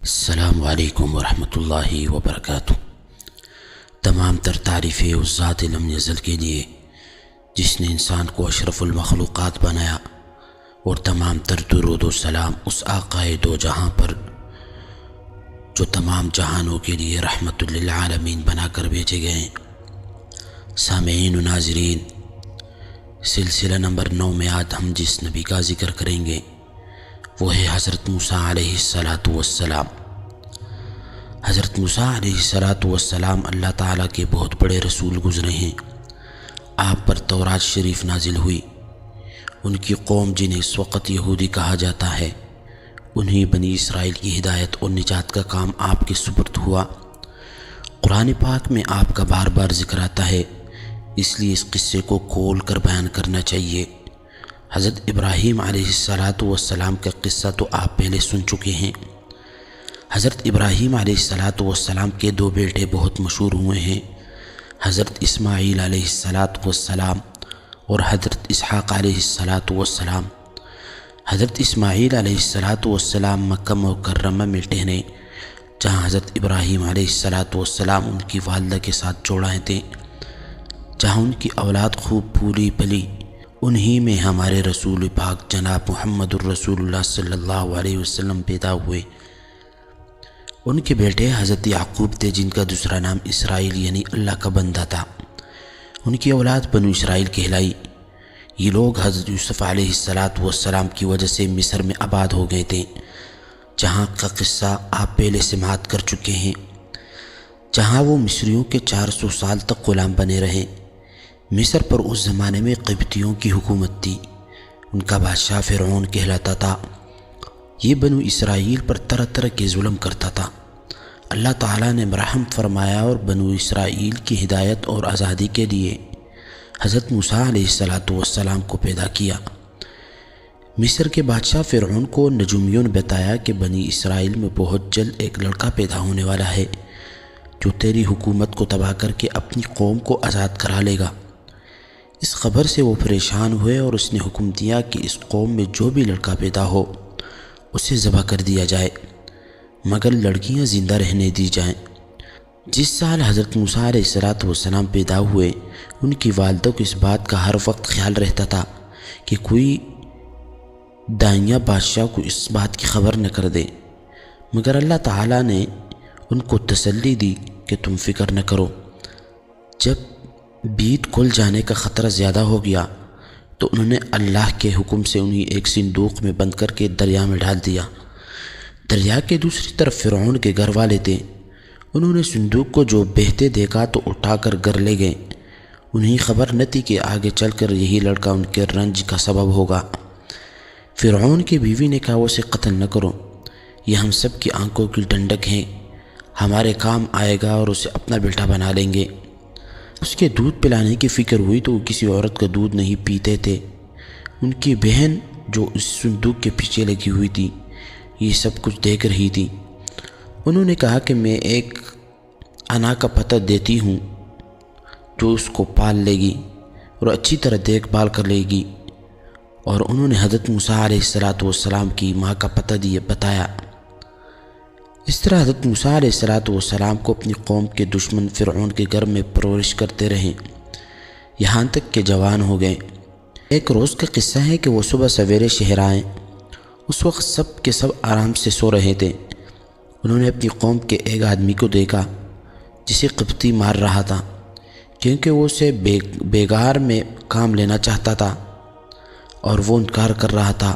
السلام علیکم ورحمۃ اللہ وبرکاتہ۔ تمام تر تعریفیں اس ذات لم یزل کے لیے جس نے انسان کو اشرف المخلوقات بنایا، اور تمام تر درود و سلام اس آقائے دو جہاں پر جو تمام جہانوں کے لیے رحمت للعالمین بنا کر بھیجے گئے ہیں۔ سامعین و ناظرین، سلسلہ نمبر 9 میں آج ہم جس نبی کا ذکر کریں گے وہ ہے حضرت موسیٰ علیہ السلام۔ حضرت موسیٰ علیہ السلام اللہ تعالیٰ کے بہت بڑے رسول گزرے ہیں۔ آپ پر تورات شریف نازل ہوئی۔ ان کی قوم جنہیں اس وقت یہودی کہا جاتا ہے، انہیں بنی اسرائیل کی ہدایت اور نجات کا کام آپ کے سپرد ہوا۔ قرآن پاک میں آپ کا بار بار ذکر آتا ہے، اس لیے اس قصے کو کھول کر بیان کرنا چاہیے۔ حضرت ابراہیم علیہ السلام کا قصہ تو آپ پہلے سن چکے ہیں۔ حضرت ابراہیم علیہ السلام کے دو بیٹے بہت مشہور ہوئے ہیں، حضرت اسماعیل علیہ السلام اور حضرت اسحاق علیہ السلام۔ حضرت اسماعیل علیہ السلام مکہ مکرمہ میں ٹھہرے، جہاں حضرت ابراہیم علیہ السلام ان کی والدہ کے ساتھ جوڑائے تھے، جہاں ان کی اولاد خوب پھولی پلی۔ انہی میں ہمارے رسول پاک جناب محمد الرسول اللہ صلی اللہ علیہ وسلم پیدا ہوئے۔ ان کے بیٹے حضرت یعقوب تھے، جن کا دوسرا نام اسرائیل یعنی اللہ کا بندہ تھا۔ ان کی اولاد بنو اسرائیل کہلائی۔ یہ لوگ حضرت یوسف علیہ السلام کی وجہ سے مصر میں آباد ہو گئے تھے، جہاں کا قصہ آپ پہلے سماعت کر چکے ہیں، جہاں وہ مصریوں کے 400 سال تک غلام بنے رہے۔ مصر پر اس زمانے میں قبطیوں کی حکومت تھی، ان کا بادشاہ فرعون کہلاتا تھا۔ یہ بنو اسرائیل پر طرح طرح کے ظلم کرتا تھا۔ اللہ تعالیٰ نے مرحم فرمایا اور بنو اسرائیل کی ہدایت اور آزادی کے لیے حضرت موسیٰ علیہ السلام کو پیدا کیا۔ مصر کے بادشاہ فرعون کو نجومیوں نے بتایا کہ بنی اسرائیل میں بہت جلد ایک لڑکا پیدا ہونے والا ہے جو تیری حکومت کو تباہ کر کے اپنی قوم کو آزاد کرا لے گا۔ اس خبر سے وہ پریشان ہوئے اور اس نے حکم دیا کہ اس قوم میں جو بھی لڑکا پیدا ہو اسے ذبح کر دیا جائے، مگر لڑکیاں زندہ رہنے دی جائیں۔ جس سال حضرت موسیٰ علیہ السلام پیدا ہوئے، ان کی والدہ کو اس بات کا ہر وقت خیال رہتا تھا کہ کوئی دائیاں بادشاہ کو اس بات کی خبر نہ کر دے، مگر اللہ تعالیٰ نے ان کو تسلی دی کہ تم فکر نہ کرو۔ جب بیت کھل جانے کا خطرہ زیادہ ہو گیا تو انہوں نے اللہ کے حکم سے انہیں ایک صندوق میں بند کر کے دریا میں ڈال دیا۔ دریا کے دوسری طرف فرعون کے گھر والے تھے، انہوں نے صندوق کو جو بہتے دیکھا تو اٹھا کر گھر لے گئے۔ انہیں خبر نہ تھی کہ آگے چل کر یہی لڑکا ان کے رنج کا سبب ہوگا۔ فرعون کی بیوی نے کہا، اسے قتل نہ کرو، یہ ہم سب کی آنکھوں کی ٹھنڈک ہے، ہمارے کام آئے گا اور اسے اپنا بیٹا بنا لیں گے۔ اس کے دودھ پلانے کی فکر ہوئی تو وہ کسی عورت کا دودھ نہیں پیتے تھے۔ ان کی بہن جو اس صندوق کے پیچھے لگی ہوئی تھی یہ سب کچھ دیکھ رہی تھی۔ انہوں نے کہا کہ میں ایک انا کا پتہ دیتی ہوں جو اس کو پال لے گی اور اچھی طرح دیکھ بھال کر لے گی، اور انہوں نے حضرت موسیٰ علیہ السلام کی ماں کا پتہ بتایا۔ اس طرح حضرت موسیٰ علیہ السلام کو اپنی قوم کے دشمن فرعون کے گھر میں پرورش کرتے رہے، یہاں تک کہ جوان ہو گئے۔ ایک روز کا قصہ ہے کہ وہ صبح سویرے شہر آئے۔ اس وقت سب کے سب آرام سے سو رہے تھے۔ انہوں نے اپنی قوم کے ایک آدمی کو دیکھا جسے قبطی مار رہا تھا، کیونکہ وہ اسے بیگار میں کام لینا چاہتا تھا اور وہ انکار کر رہا تھا۔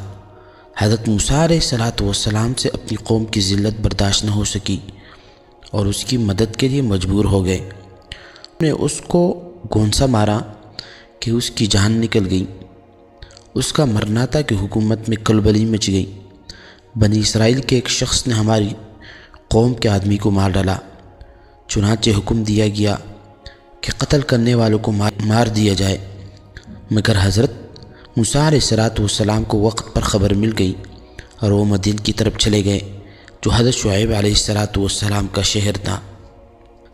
حضرت موسیٰ علیہ السلام سے اپنی قوم کی ذلت برداشت نہ ہو سکی اور اس کی مدد کے لیے مجبور ہو گئے۔ انہوں نے اس کو گونسا مارا کہ اس کی جان نکل گئی۔ اس کا مرنا تھا کہ حکومت میں کلبلی مچ گئی۔ بنی اسرائیل کے ایک شخص نے ہماری قوم کے آدمی کو مار ڈالا، چنانچہ حکم دیا گیا کہ قتل کرنے والوں کو مار دیا جائے، مگر حضرت موسیٰ علیہ السلام کو وقت پر خبر مل گئی اور وہ مدین کی طرف چلے گئے جو حضرت شعیب علیہ السلام کا شہر تھا۔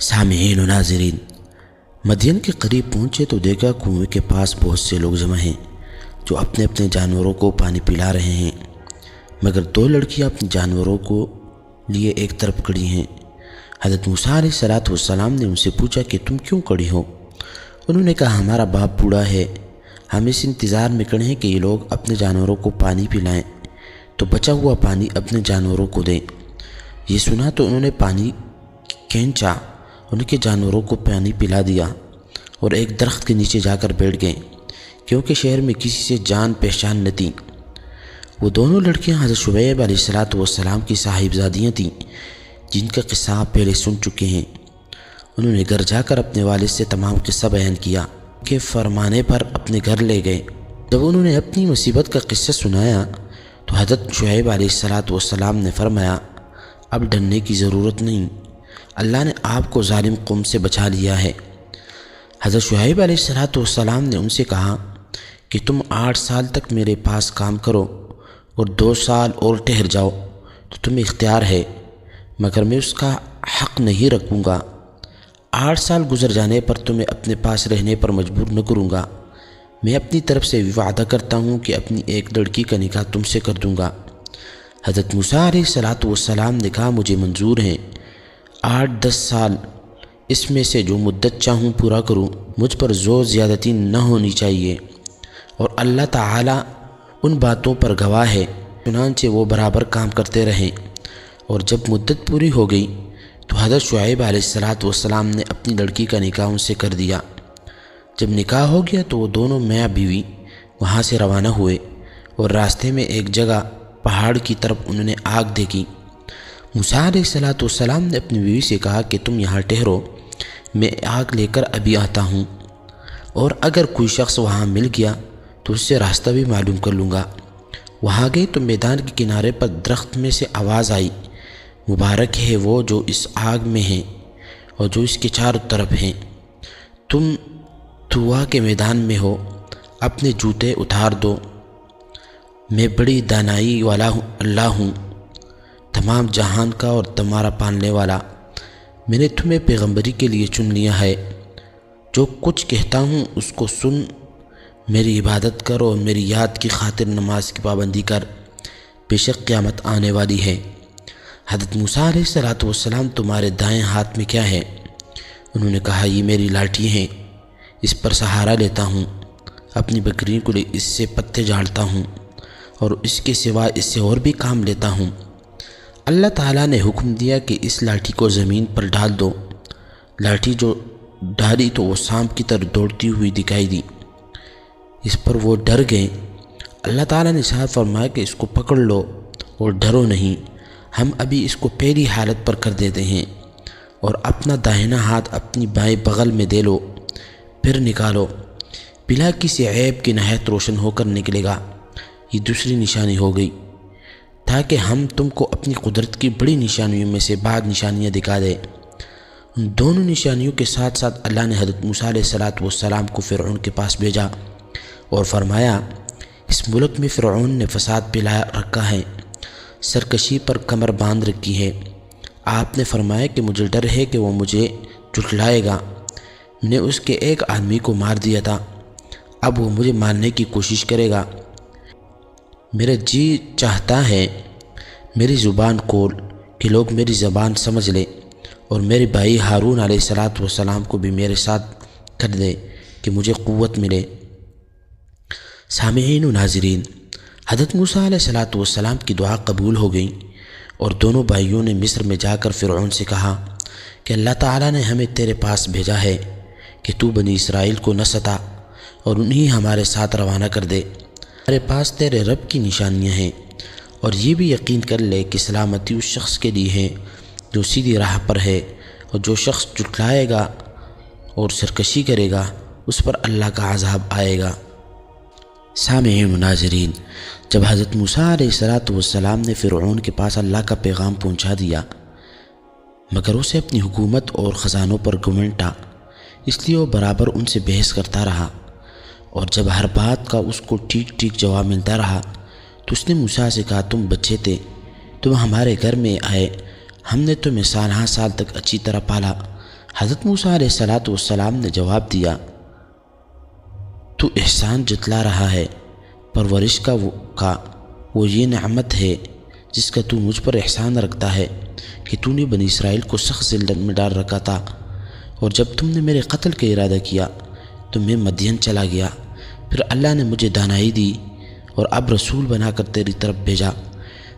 سامعین و ناظرین، مدین کے قریب پہنچے تو دیکھا کنویں کے پاس بہت سے لوگ جمع ہیں جو اپنے اپنے جانوروں کو پانی پلا رہے ہیں، مگر دو لڑکیاں اپنے جانوروں کو لیے ایک طرف کھڑی ہیں۔ حضرت موسیٰ علیہ السلام نے ان سے پوچھا کہ تم کیوں کھڑی ہو؟ انہوں نے کہا ہمارا باپ بوڑھا ہے، ہم اس انتظار میں کھڑے ہیں کہ یہ لوگ اپنے جانوروں کو پانی پلائیں تو بچا ہوا پانی اپنے جانوروں کو دیں۔ یہ سنا تو انہوں نے پانی کھینچا، ان کے جانوروں کو پانی پلا دیا اور ایک درخت کے نیچے جا کر بیٹھ گئے، کیونکہ شہر میں کسی سے جان پہچان نہ تھی۔ وہ دونوں لڑکیاں حضرت شعیب علیہ السلام کی صاحبزادیاں تھیں، جن کا قصہ آپ پہلے سن چکے ہیں۔ انہوں نے گھر جا کر اپنے والد سے تمام قصہ بیان کیا کہ فرمانے پر اپنے گھر لے گئے۔ جب انہوں نے اپنی مصیبت کا قصہ سنایا تو حضرت شعیب علیہ السلام نے فرمایا اب ڈرنے کی ضرورت نہیں، اللہ نے آپ کو ظالم قوم سے بچا لیا ہے۔ حضرت شعیب علیہ السلام نے ان سے کہا کہ تم 8 سال تک میرے پاس کام کرو اور 2 سال اور ٹھہر جاؤ تو تمہیں اختیار ہے، مگر میں اس کا حق نہیں رکھوں گا۔ 8 سال گزر جانے پر تمہیں اپنے پاس رہنے پر مجبور نہ کروں گا۔ میں اپنی طرف سے وعدہ کرتا ہوں کہ اپنی ایک لڑکی کا نکاح تم سے کر دوں گا۔ حضرت موسیٰ علیہ السلام نے کہا مجھے منظور ہیں، 8-10 سال، اس میں سے جو مدت چاہوں پورا کروں، مجھ پر زور زیادتی نہ ہونی چاہیے، اور اللہ تعالیٰ ان باتوں پر گواہ ہے۔ چنانچہ وہ برابر کام کرتے رہیں، اور جب مدت پوری ہو گئی تو حضرت شعیب علیہ السلام نے اپنی لڑکی کا نکاح ان سے کر دیا۔ جب نکاح ہو گیا تو وہ دونوں میاں بیوی وہاں سے روانہ ہوئے، اور راستے میں ایک جگہ پہاڑ کی طرف انہوں نے آگ دیکھی۔ موسیٰ علیہ السلام نے اپنی بیوی سے کہا کہ تم یہاں ٹھہرو، میں آگ لے کر ابھی آتا ہوں، اور اگر کوئی شخص وہاں مل گیا تو اس سے راستہ بھی معلوم کر لوں گا۔ وہاں گئے تو میدان کے کنارے پر درخت میں سے آواز آئی، مبارک ہے وہ جو اس آگ میں ہیں اور جو اس کے چاروں طرف ہیں، تم طوا کے میدان میں ہو، اپنے جوتے اتار دو، میں بڑی دانائی والا اللہ ہوں، تمام جہان کا اور تمہارا پالنے والا۔ میں نے تمہیں پیغمبری کے لیے چن لیا ہے، جو کچھ کہتا ہوں اس کو سن، میری عبادت کر اور میری یاد کی خاطر نماز کی پابندی کر، بے شک قیامت آنے والی ہے۔ حضرت موسیٰ علیہ السلام تمہارے دائیں ہاتھ میں کیا ہے؟ انہوں نے کہا یہ میری لاٹھی ہے، اس پر سہارا لیتا ہوں، اپنی بکری کو اس سے پتے جھاڑتا ہوں، اور اس کے سوا اس سے اور بھی کام لیتا ہوں۔ اللہ تعالیٰ نے حکم دیا کہ اس لاٹھی کو زمین پر ڈال دو۔ لاٹھی جو ڈالی تو وہ سانپ کی طرح دوڑتی ہوئی دکھائی دی، اس پر وہ ڈر گئے۔ اللہ تعالیٰ نے ارشاد فرمایا کہ اس کو پکڑ لو اور ڈرو نہیں، ہم ابھی اس کو پہلی حالت پر کر دیتے ہیں، اور اپنا داہنا ہاتھ اپنی بائیں بغل میں دے لو، پھر نکالو، بلا کسی عیب کے نہایت روشن ہو کر نکلے گا۔ یہ دوسری نشانی ہو گئی، تاکہ ہم تم کو اپنی قدرت کی بڑی نشانیوں میں سے بعض نشانیاں دکھا دیں۔ ان دونوں نشانیوں کے ساتھ ساتھ اللہ نے حضرت موسیٰ علیہ السلام کو فرعون کے پاس بھیجا اور فرمایا اس ملک میں فرعون نے فساد پھیلا رکھا ہے، سرکشی پر کمر باندھ رکھی ہے۔ آپ نے فرمایا کہ مجھے ڈر ہے کہ وہ مجھے جھٹلائے گا، میں نے اس کے ایک آدمی کو مار دیا تھا، اب وہ مجھے مارنے کی کوشش کرے گا۔ میرا جی چاہتا ہے میری زبان کھول کہ لوگ میری زبان سمجھ لیں، اور میرے بھائی ہارون علیہ السلام کو بھی میرے ساتھ کر دے کہ مجھے قوت ملے۔ سامعین و ناظرین، حضرت موسیٰ علیہ السلام کی دعا قبول ہو گئی، اور دونوں بھائیوں نے مصر میں جا کر فرعون سے کہا کہ اللہ تعالیٰ نے ہمیں تیرے پاس بھیجا ہے کہ تو بنی اسرائیل کو نہ ستا اور انہیں ہمارے ساتھ روانہ کر دے۔ ہمارے پاس تیرے رب کی نشانیاں ہیں، اور یہ بھی یقین کر لے کہ سلامتی اس شخص کے لیے ہے جو سیدھی راہ پر ہے، اور جو شخص جھٹلائے گا اور سرکشی کرے گا اس پر اللہ کا عذاب آئے گا۔ سامعین و ناظرین، جب حضرت موسیٰ علیہ السلام نے فرعون کے پاس اللہ کا پیغام پہنچا دیا، مگر اسے اپنی حکومت اور خزانوں پر گھمنڈ تھا، اس لیے وہ برابر ان سے بحث کرتا رہا، اور جب ہر بات کا اس کو ٹھیک ٹھیک جواب ملتا رہا تو اس نے موسیٰ سے کہا تم بچے تھے، تم ہمارے گھر میں آئے، ہم نے تمہیں سالہ سال تک اچھی طرح پالا۔ حضرت موسیٰ علیہ السلام نے جواب دیا تو احسان جتلا رہا ہے، پرورش کا وہ یہ نعمت ہے جس کا تو مجھ پر احسان رکھتا ہے کہ تو نے بنی اسرائیل کو سخت ذلت میں ڈال رکھا تھا، اور جب تم نے میرے قتل کا ارادہ کیا تو میں مدین چلا گیا، پھر اللہ نے مجھے دانائی دی اور اب رسول بنا کر تیری طرف بھیجا۔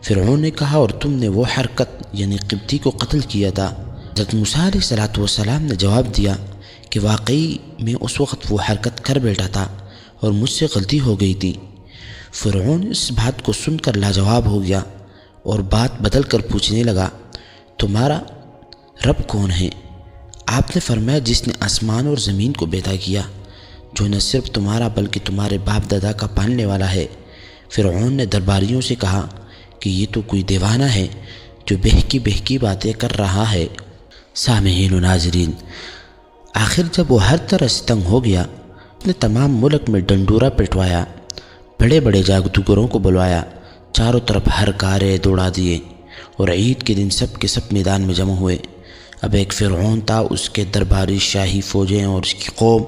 فرعون نے کہا، اور تم نے وہ حرکت یعنی قبطی کو قتل کیا تھا؟ حضرت موسیٰ علیہ السلام نے جواب دیا کہ واقعی میں اس وقت وہ حرکت کر بیٹھا تھا اور مجھ سے غلطی ہو گئی تھی۔ فرعون اس بات کو سن کر لاجواب ہو گیا اور بات بدل کر پوچھنے لگا، تمہارا رب کون ہے؟ آپ نے فرمایا، جس نے آسمان اور زمین کو پیدا کیا، جو نہ صرف تمہارا بلکہ تمہارے باپ دادا کا پالنے والا ہے۔ فرعون نے درباریوں سے کہا کہ یہ تو کوئی دیوانہ ہے جو بہکی باتیں کر رہا ہے۔ سامعین و ناظرین، آخر جب وہ ہر طرح سے تنگ ہو گیا، اس نے تمام ملک میں ڈنڈورا پٹوایا، بڑے بڑے جادوگروں کو بلوایا، چاروں طرف ہر کارے دوڑا دیے، اور عید کے دن سب کے سب میدان میں جمع ہوئے۔ اب ایک فرعون تھا، اس کے درباری شاہی فوجیں اور اس کی قوم،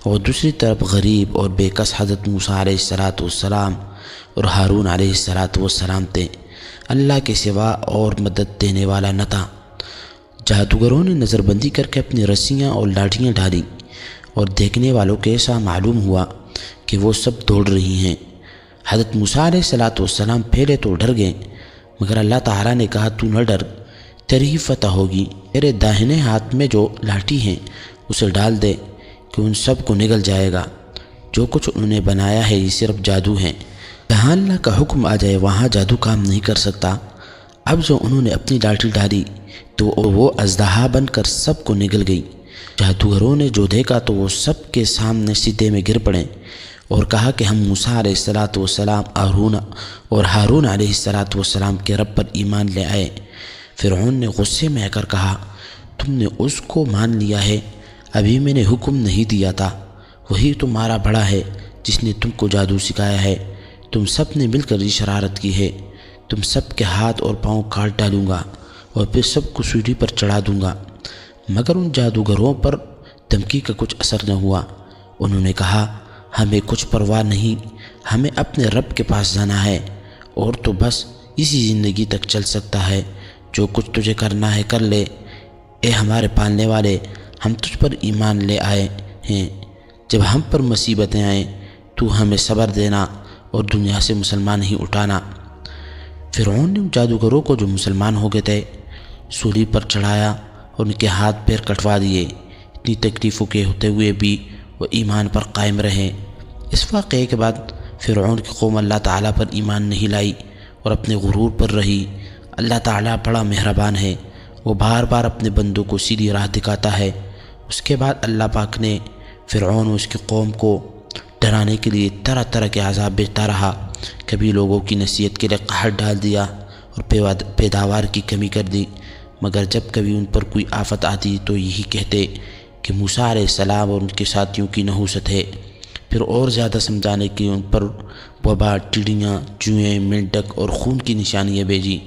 اور دوسری طرف غریب اور بے کس حضرت موسیٰ علیہ السلام اور ہارون علیہ السلام تھے۔ اللہ کے سوا اور مدد دینے والا نہ تھا۔ جادوگروں نے نظر بندی کر کے اپنی رسیاں اور لاٹھیاں ڈالی، اور دیکھنے والوں کو ایسا معلوم ہوا کہ وہ سب دوڑ رہی ہیں۔ حضرت موسیٰ علیہ السلام پہلے تو ڈر گئے، مگر اللہ تعالیٰ نے کہا، تو نہ ڈر، تیری ہی فتح ہوگی۔ تیرے داہنے ہاتھ میں جو لاٹھی ہیں اسے ڈال دے کہ ان سب کو نگل جائے گا۔ جو کچھ انہوں نے بنایا ہے یہ صرف جادو ہے، جہاں اللہ کا حکم آ جائے وہاں جادو کام نہیں کر سکتا۔ اب جو انہوں نے اپنی لاٹھی ڈالی تو وہ اژدہا بن کر سب کو نگل گئی۔ جادوگروں نے جو دیکھا تو وہ سب کے سامنے سیدھے میں گر پڑے اور کہا کہ ہم موسیٰ علیہ السلام اور ہارون علیہ السلام کے رب پر ایمان لے آئے۔ فرعون نے غصے میں آ کر کہا، تم نے اس کو مان لیا ہے، ابھی میں نے حکم نہیں دیا تھا، وہی تمہارا بڑا ہے جس نے تم کو جادو سکھایا ہے۔ تم سب نے مل کر یہ شرارت کی ہے، تم سب کے ہاتھ اور پاؤں کاٹ ڈالوں گا اور پھر سب کو سولی پر چڑھا دوں گا۔ مگر ان جادوگروں پر دھمکی کا کچھ اثر نہ ہوا۔ انہوں نے کہا، ہمیں کچھ پرواہ نہیں، ہمیں اپنے رب کے پاس جانا ہے، اور تو بس اسی زندگی تک چل سکتا ہے، جو کچھ تجھے کرنا ہے کر لے۔ اے ہمارے پالنے والے، ہم تجھ پر ایمان لے آئے ہیں، جب ہم پر مصیبتیں آئیں تو ہمیں صبر دینا اور دنیا سے مسلمان ہی اٹھانا۔ فرعون نے ان جادوگروں کو جو مسلمان ہو گئے تھے سولی پر چڑھایا اور ان کے ہاتھ پیر کٹوا دیے۔ اتنی تکلیفوں کے ہوتے ہوئے بھی وہ ایمان پر قائم رہے۔ اس واقعے کے بعد فرعون کی قوم اللہ تعالیٰ پر ایمان نہیں لائی اور اپنے غرور پر رہی۔ اللہ تعالیٰ بڑا مہربان ہے، وہ بار بار اپنے بندوں کو سیدھی راہ دکھاتا ہے۔ اس کے بعد اللہ پاک نے فرعون اور اس کی قوم کو ڈرانے کے لیے طرح طرح کے عذاب بھیجتا رہا۔ کبھی لوگوں کی نصیحت کے لیے قحط ڈال دیا اور پیداوار کی کمی کر دی، مگر جب کبھی ان پر کوئی آفت آتی تو یہی کہتے کہ موسیٰ علیہ السلام اور ان کے ساتھیوں کی نحوست ہے۔ پھر اور زیادہ سمجھانے کی ان پر وبا، ٹڈیاں، چوہے، مینڈک اور خون کی نشانیاں بھیجی،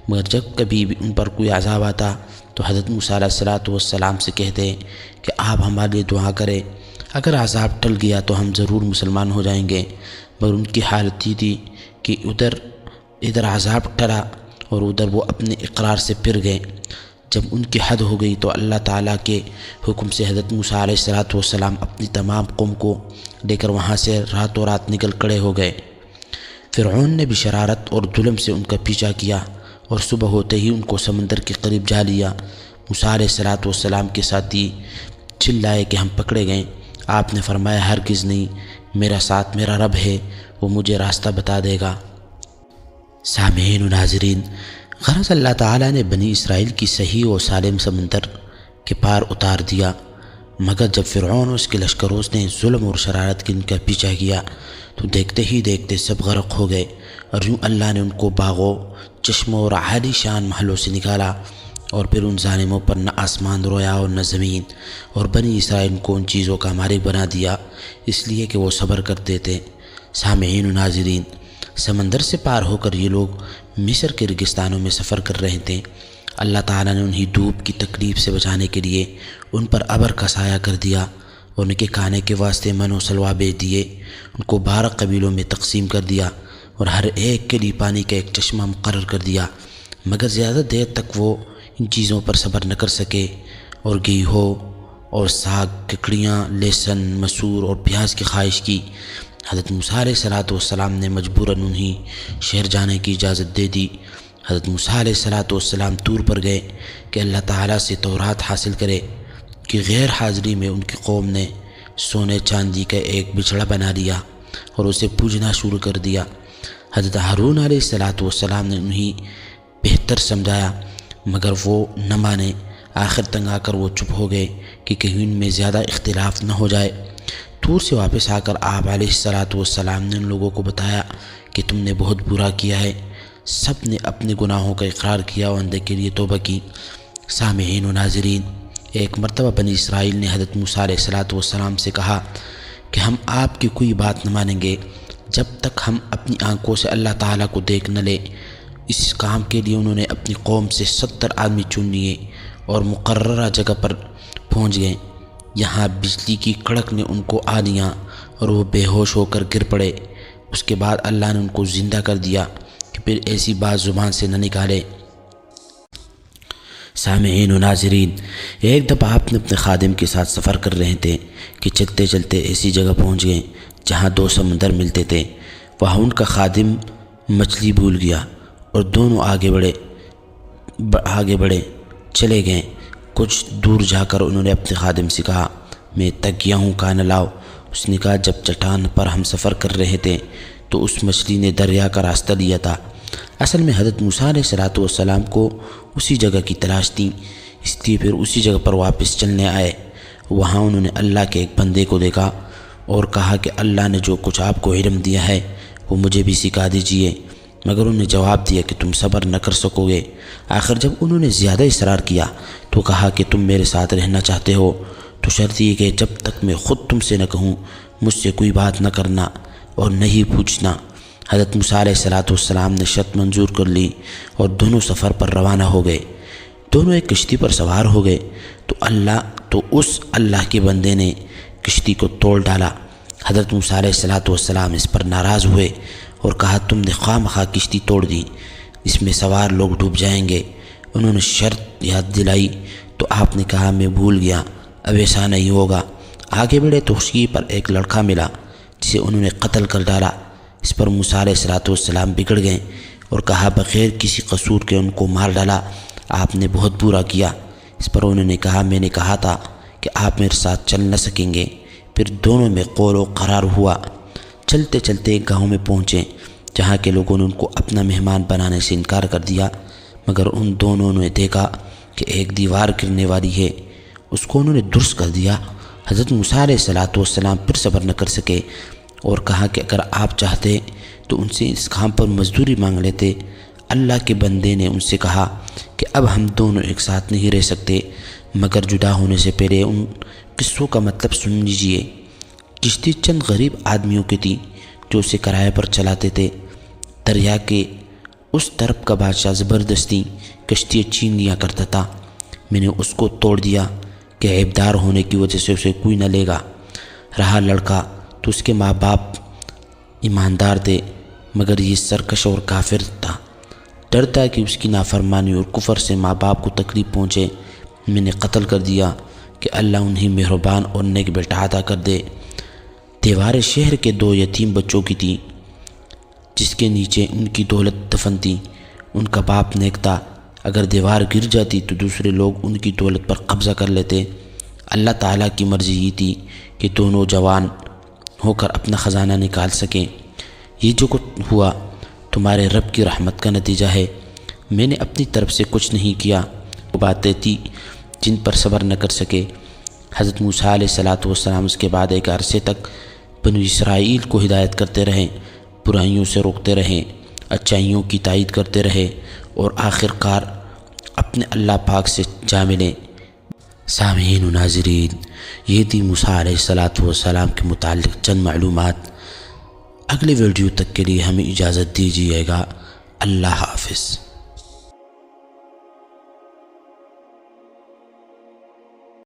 مگر جب کبھی بھی ان پر کوئی عذاب آتا تو حضرت موسیٰ علیہ السلام سے کہتے کہ آپ ہمارے لیے دعا کریں، اگر عذاب ٹل گیا تو ہم ضرور مسلمان ہو جائیں گے۔ مگر ان کی حالت یہ تھی کہ ادھر عذاب ٹلا اور ادھر وہ اپنے اقرار سے پھر گئے۔ جب ان کی حد ہو گئی تو اللہ تعالیٰ کے حکم سے حضرت موسیٰ علیہ السلام اپنی تمام قوم کو لے کر وہاں سے راتوں رات نکل کھڑے ہو گئے۔ فرعون نے بھی شرارت اور ظلم سے ان کا پیچھا کیا اور صبح ہوتے ہی ان کو سمندر کے قریب جا لیا۔ موسیٰ علیہ السلام کے ساتھی چلائے کہ ہم پکڑے گئے۔ آپ نے فرمایا، ہرگز نہیں، میرا ساتھ میرا رب ہے، وہ مجھے راستہ بتا دے گا۔ سامعین و ناظرین، غرض اللہ تعالیٰ نے بنی اسرائیل کی صحیح و سالم سمندر کے پار اتار دیا، مگر جب فرعون اور اس کے لشکروں نے ظلم اور شرارت کی ان کا پیچھا کیا تو دیکھتے ہی دیکھتے سب غرق ہو گئے، اور یوں اللہ نے ان کو باغوں، چشموں اور عالی شان محلوں سے نکالا، اور پھر ان ظالموں پر نہ آسمان رویا اور نہ زمین، اور بنی اسرائیل کو ان چیزوں کا مالک بنا دیا اس لیے کہ وہ صبر کرتے تھے۔ سامعین و ناظرین، سمندر سے پار ہو کر یہ لوگ مصر کے ریگستانوں میں سفر کر رہے تھے۔ اللہ تعالیٰ نے انہیں دھوپ کی تکلیف سے بچانے کے لیے ان پر ابر کا سایہ کر دیا اور ان کے کھانے کے واسطے من و سلوا بھیج دیے۔ ان کو 12 قبیلوں میں تقسیم کر دیا اور ہر ایک کے لیے پانی کا ایک چشمہ مقرر کر دیا، مگر زیادہ دیر تک وہ ان چیزوں پر صبر نہ کر سکے اور گیہوں اور ساگ، ککڑیاں، لہسن، مسور اور پیاز کی خواہش کی، حضرت موسیٰ علیہ السلام نے مجبوراً انہیں شہر جانے کی اجازت دے دی۔ حضرت موسیٰ علیہ السلام طور پر گئے کہ اللہ تعالیٰ سے تورات حاصل کرے کہ غیر حاضری میں ان کی قوم نے سونے چاندی کا ایک بچڑا بنا لیا اور اسے پوجنا شروع کر دیا۔ حضرت ہارون علیہ السلام نے انہیں بہتر سمجھایا مگر وہ نہ مانے۔ آخر تنگ آ کر وہ چپ ہو گئے کہ کہیں ان میں زیادہ اختلاف نہ ہو جائے۔ طور سے واپس آ کر آپ علیہ السلام نے ان لوگوں کو بتایا کہ تم نے بہت برا کیا ہے۔ سب نے اپنے گناہوں کا اقرار کیا اور اندے کے لیے توبہ کی۔ سامعین و ناظرین، ایک مرتبہ بنی اسرائیل نے حضرت موسیٰ علیہ السلام سے کہا کہ ہم آپ کی کوئی بات نہ مانیں گے جب تک ہم اپنی آنکھوں سے اللہ تعالیٰ کو دیکھ نہ لیں۔ اس کام کے لیے انہوں نے اپنی قوم سے 70 آدمی چن لیے اور مقررہ جگہ پر پہنچ گئے۔ یہاں بجلی کی کڑک نے ان کو آ لیا اور وہ بے ہوش ہو کر گر پڑے۔ اس کے بعد اللہ نے ان کو زندہ کر دیا کہ پھر ایسی بات زبان سے نہ نکالے۔ سامعین و ناظرین، ایک دفعہ آپ نے اپنے خادم کے ساتھ سفر کر رہے تھے کہ چلتے چلتے ایسی جگہ پہنچ گئے جہاں 2 سمندر ملتے تھے۔ وہاں ان کا خادم مچھلی بھول گیا اور دونوں آگے بڑھے چلے گئے۔ کچھ دور جا کر انہوں نے اپنے خادم سے کہا، میں تک گیا ہوں، کھانا لاؤ۔ اس نے کہا، جب چٹان پر ہم سفر کر رہے تھے تو اس مچھلی نے دریا کا راستہ لیا تھا۔ اصل میں حضرت موسیٰ علیہ السلام کو اسی جگہ کی تلاش تھی، اس لیے پھر اسی جگہ پر واپس چلنے آئے۔ وہاں انہوں نے اللہ کے ایک بندے کو دیکھا اور کہا کہ اللہ نے جو کچھ آپ کو علم دیا ہے وہ مجھے بھی سکھا دیجئے، مگر انہوں نے جواب دیا کہ تم صبر نہ کر سکو گے۔ آخر جب انہوں نے زیادہ اصرار کیا تو کہا کہ تم میرے ساتھ رہنا چاہتے ہو تو شرط یہ کہ جب تک میں خود تم سے نہ کہوں مجھ سے کوئی بات نہ کرنا اور نہ ہی پوچھنا۔ حضرت موسیٰ علیہ السلام نے شرط منظور کر لی اور دونوں سفر پر روانہ ہو گئے۔ دونوں ایک کشتی پر سوار ہو گئے تو اس اللہ کے بندے نے کشتی کو توڑ ڈالا۔ حضرت موسیٰ علیہ السلام اس پر ناراض ہوئے اور کہا، تم نے خواہ مخواہ کشتی توڑ دی، اس میں سوار لوگ ڈوب جائیں گے۔ انہوں نے شرط یاد دلائی تو آپ نے کہا، میں بھول گیا، اب ایسا نہیں ہوگا۔ آگے بڑھے تو خشکی پر ایک لڑکا ملا جسے انہوں نے قتل کر ڈالا۔ اس پر موسیٰ علیہ السلام بگڑ گئے اور کہا، بغیر کسی قصور کے ان کو مار ڈالا، آپ نے بہت برا کیا۔ اس پر انہوں نے کہا، میں نے کہا تھا کہ آپ میرے ساتھ چل نہ سکیں گے۔ پھر دونوں میں قول و قرار ہوا۔ چلتے چلتے ایک گاؤں میں پہنچے جہاں کے لوگوں نے ان کو اپنا مہمان بنانے سے انکار کر دیا، مگر ان دونوں نے دیکھا کہ ایک دیوار گرنے والی ہے، اس کو انہوں نے درست کر دیا۔ حضرت موسیٰ علیہ السلام پھر صبر نہ کر سکے اور کہا کہ اگر آپ چاہتے تو ان سے اس کام پر مزدوری مانگ لیتے۔ اللہ کے بندے نے ان سے کہا کہ اب ہم دونوں ایک ساتھ نہیں رہ سکتے، مگر جدا ہونے سے پہلے ان قصوں کا مطلب سن لیجئے۔ کشتی چند غریب آدمیوں کی تھی جو اسے کرائے پر چلاتے تھے۔ دریا کے اس طرف کا بادشاہ زبردستی کشتی چھین لیا کرتا تھا۔ میں نے اس کو توڑ دیا کہ عیبدار ہونے کی وجہ سے اسے کوئی نہ لے گا۔ رہا لڑکا تو اس کے ماں باپ ایماندار تھے، مگر یہ سرکش اور کافر تھا۔ ڈرتا ہے کہ اس کی نافرمانی اور کفر سے ماں باپ کو تکلیف پہنچے، میں نے قتل کر دیا کہ اللہ انہیں مہربان اور نیک بیٹا عطا کر دے۔ دیوار شہر کے 2 یتیم بچوں کی تھی جس کے نیچے ان کی دولت دفن تھی۔ ان کا باپ نیک تھا، اگر دیوار گر جاتی تو دوسرے لوگ ان کی دولت پر قبضہ کر لیتے۔ اللہ تعالیٰ کی مرضی یہ تھی کہ دونوں جوان ہو کر اپنا خزانہ نکال سکیں۔ یہ جو کچھ ہوا تمہارے رب کی رحمت کا نتیجہ ہے، میں نے اپنی طرف سے کچھ نہیں کیا۔ وہ باتیں تھیں جن پر صبر نہ کر سکے۔ حضرت موسیٰ علیہ السلام اس کے بعد ایک عرصے تک بنی اسرائیل کو ہدایت کرتے رہے، برائیوں سے روکتے رہے، اچھائیوں کی تائید کرتے رہے اور آخر کار اپنے اللہ پاک سے جا ملے۔ سامعین و ناظرین، یہ تھی موسیٰ علیہ السلام کے متعلق چند معلومات۔ اگلے ویڈیو تک کے لیے ہمیں اجازت دیجیے گا۔ اللہ حافظ۔